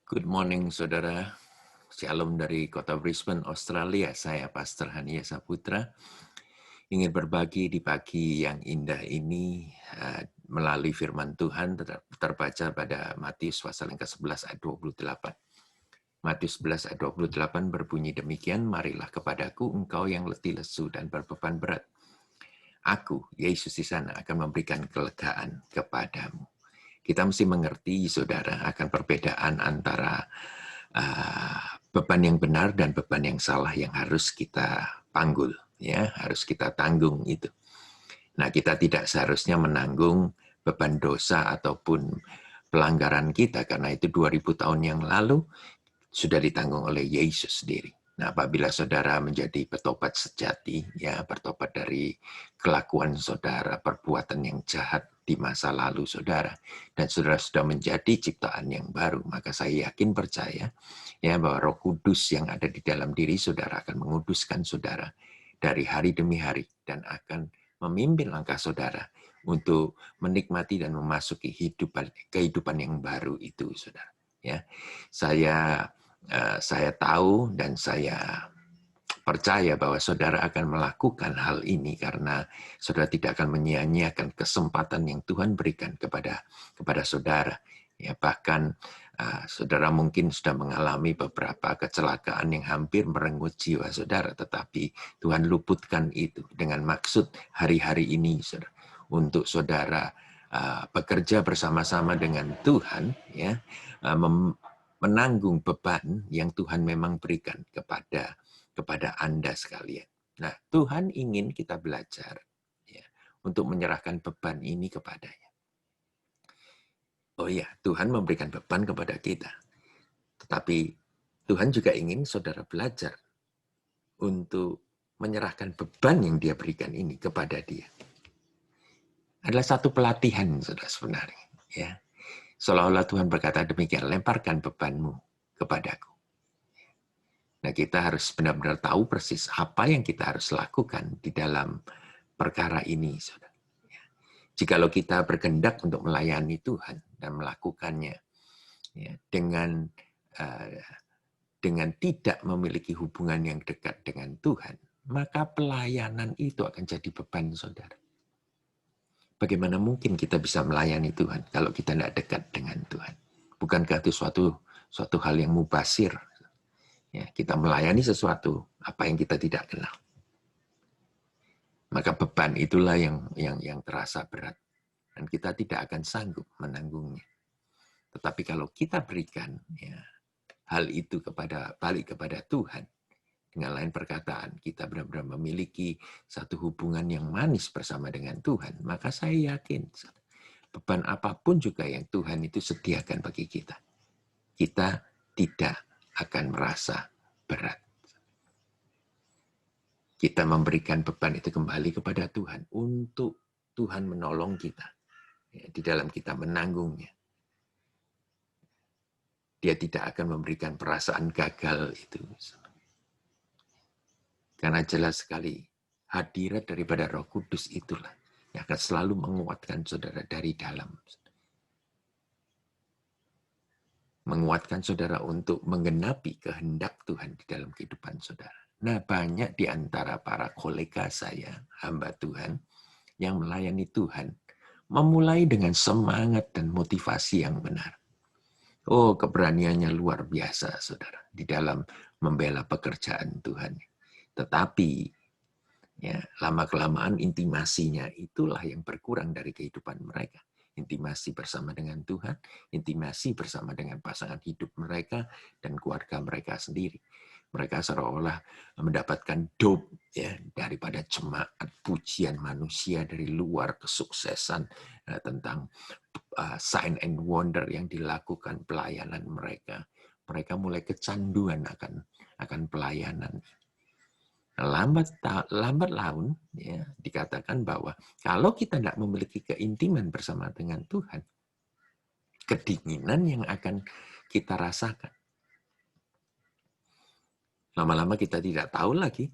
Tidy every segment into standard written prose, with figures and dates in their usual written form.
Good morning, saudara. Shalom dari kota Brisbane, Australia. Saya Pastor Hania Saputra. Ingin berbagi di pagi yang indah ini melalui firman Tuhan terbaca pada Matius pasal yang ke-11 ayat 28. Matius 11 ayat 28 berbunyi demikian, marilah kepadaku engkau yang letih lesu dan berbeban berat. Aku, Yesus di sana, akan memberikan kelegaan kepadamu. Kita mesti mengerti, saudara, akan perbedaan antara beban yang benar dan beban yang salah yang harus kita panggul, ya, harus kita tanggung itu. Nah, kita tidak seharusnya menanggung beban dosa ataupun pelanggaran kita karena itu 2000 tahun yang lalu sudah ditanggung oleh Yesus sendiri. Nah, apabila saudara menjadi petobat sejati, ya bertobat dari kelakuan saudara, perbuatan yang jahat di masa lalu saudara, dan saudara sudah menjadi ciptaan yang baru, maka saya yakin percaya ya bahwa Roh Kudus yang ada di dalam diri saudara akan menguduskan saudara dari hari demi hari dan akan memimpin langkah saudara untuk menikmati dan memasuki kehidupan yang baru itu, saudara. Ya, saya tahu dan saya percaya bahwa saudara akan melakukan hal ini karena saudara tidak akan menyia-nyiakan kesempatan yang Tuhan berikan kepada saudara. Ya, bahkan saudara mungkin sudah mengalami beberapa kecelakaan yang hampir merenggut jiwa saudara, tetapi Tuhan luputkan itu dengan maksud hari-hari ini, saudara, untuk saudara bekerja bersama-sama dengan Tuhan, ya, menanggung beban yang Tuhan memang berikan kepada Anda sekalian. Nah, Tuhan ingin kita belajar ya, untuk menyerahkan beban ini kepadanya. Oh ya, Tuhan memberikan beban kepada kita. Tetapi Tuhan juga ingin saudara belajar untuk menyerahkan beban yang dia berikan ini kepada dia. Adalah satu pelatihan, saudara, sebenarnya. Ya. Seolah-olah Tuhan berkata demikian, lemparkan bebanmu kepadaku. Nah, kita harus benar-benar tahu persis apa yang kita harus lakukan di dalam perkara ini, saudara. Jikalau kita berkehendak untuk melayani Tuhan dan melakukannya ya, dengan tidak memiliki hubungan yang dekat dengan Tuhan, maka pelayanan itu akan jadi beban, saudara. Bagaimana mungkin kita bisa melayani Tuhan kalau kita tidak dekat dengan Tuhan? Bukankah itu suatu hal yang mubasir? Ya, kita melayani sesuatu apa yang kita tidak kenal. Maka beban itulah yang terasa berat dan kita tidak akan sanggup menanggungnya. Tetapi kalau kita berikan ya, hal itu balik kepada Tuhan, dengan lain perkataan, kita benar-benar memiliki satu hubungan yang manis bersama dengan Tuhan, maka saya yakin beban apapun juga yang Tuhan itu sediakan bagi kita, kita tidak akan merasa berat. Kita memberikan beban itu kembali kepada Tuhan untuk Tuhan menolong kita ya, di dalam kita menanggungnya. Dia tidak akan memberikan perasaan gagal itu. Karena jelas sekali hadirat daripada Roh Kudus itulah yang akan selalu menguatkan saudara dari dalam. Menguatkan saudara untuk menggenapi kehendak Tuhan di dalam kehidupan saudara. Nah, banyak di antara para kolega saya, hamba Tuhan, yang melayani Tuhan, memulai dengan semangat dan motivasi yang benar. Oh, keberaniannya luar biasa, saudara, di dalam membela pekerjaan Tuhan. Tetapi, ya, lama-kelamaan intimasinya itulah yang berkurang dari kehidupan mereka. Intimasi bersama dengan Tuhan, intimasi bersama dengan pasangan hidup mereka, dan keluarga mereka sendiri. Mereka seolah-olah mendapatkan dope ya, daripada jemaat, pujian manusia dari luar, kesuksesan tentang sign and wonder yang dilakukan pelayanan mereka. Mereka mulai kecanduan akan pelayanan. Lambat laun ya, dikatakan bahwa kalau kita tidak memiliki keintiman bersama dengan Tuhan, kedinginan yang akan kita rasakan. Lama-lama kita tidak tahu lagi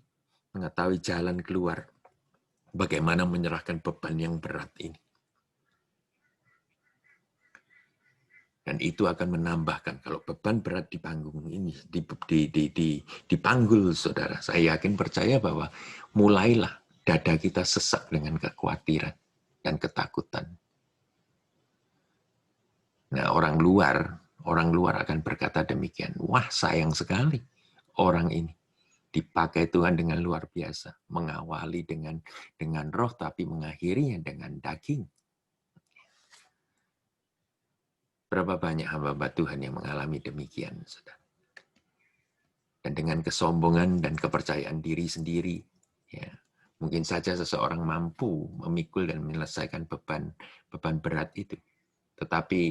mengetahui jalan keluar bagaimana menyerahkan beban yang berat ini. Dan itu akan menambahkan, kalau beban berat di panggung ini, dipanggul saudara, saya yakin percaya bahwa mulailah dada kita sesak dengan kekhawatiran dan ketakutan. Nah, orang luar akan berkata demikian. Wah, sayang sekali orang ini dipakai Tuhan dengan luar biasa, mengawali dengan roh tapi mengakhirinya dengan daging. Berapa banyak hamba-hamba Tuhan yang mengalami demikian, saudara. Dan dengan kesombongan dan kepercayaan diri sendiri, ya, mungkin saja seseorang mampu memikul dan menyelesaikan beban berat itu. Tetapi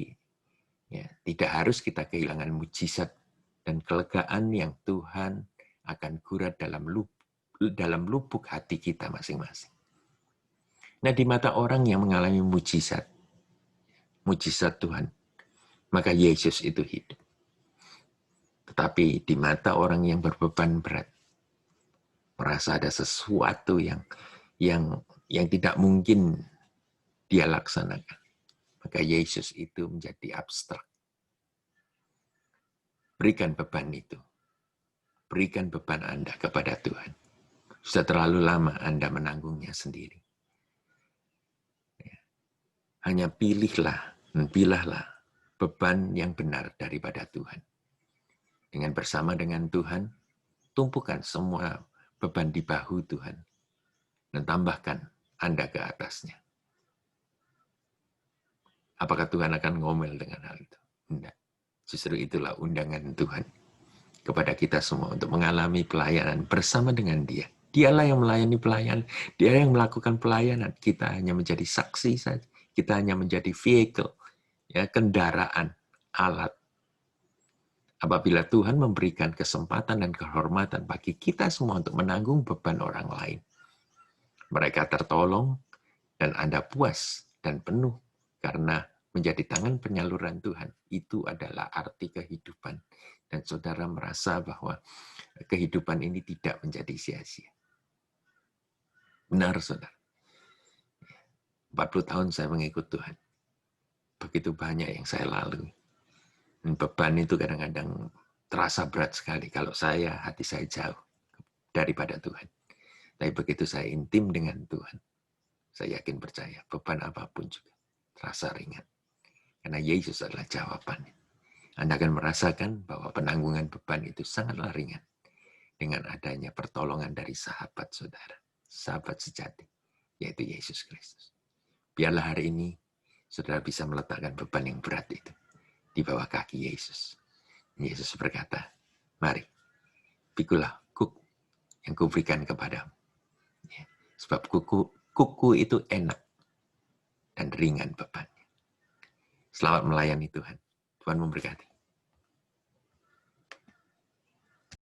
ya, tidak harus kita kehilangan mujizat dan kelegaan yang Tuhan akan gurat dalam lubuk hati kita masing-masing. Nah, di mata orang yang mengalami mujizat Tuhan, maka Yesus itu hidup. Tetapi di mata orang yang berbeban berat, merasa ada sesuatu yang tidak mungkin dia laksanakan, maka Yesus itu menjadi abstrak. Berikan beban itu. Berikan beban Anda kepada Tuhan. Sudah terlalu lama Anda menanggungnya sendiri. Hanya pilihlah beban yang benar daripada Tuhan. Dengan bersama dengan Tuhan, tumpukan semua beban di bahu Tuhan. Dan tambahkan Anda ke atasnya. Apakah Tuhan akan ngomel dengan hal itu? Tidak. Justru itulah undangan Tuhan kepada kita semua untuk mengalami pelayanan bersama dengan Dia. Dialah yang melayani pelayan, Dia yang melakukan pelayanan. Kita hanya menjadi saksi saja. Kita hanya menjadi vehicle, ya, kendaraan, alat. Apabila Tuhan memberikan kesempatan dan kehormatan bagi kita semua untuk menanggung beban orang lain, mereka tertolong dan Anda puas dan penuh karena menjadi tangan penyaluran Tuhan. Itu adalah arti kehidupan. Dan saudara merasa bahwa kehidupan ini tidak menjadi sia-sia. Benar, saudara. 40 tahun saya mengikut Tuhan. Begitu banyak yang saya lalui. Dan beban itu kadang-kadang terasa berat sekali kalau hati saya jauh daripada Tuhan. Tapi begitu saya intim dengan Tuhan, saya yakin percaya beban apapun juga terasa ringan. Karena Yesus adalah jawabannya. Anda akan merasakan bahwa penanggungan beban itu sangatlah ringan dengan adanya pertolongan dari sahabat saudara, sahabat sejati, yaitu Yesus Kristus. Biarlah hari ini saudara bisa meletakkan beban yang berat itu di bawah kaki Yesus. Yesus berkata, mari, pikulah kuku yang kuberikan kepadamu. Ya, sebab kuku itu enak dan ringan bebannya. Selamat melayani Tuhan. Tuhan memberkati.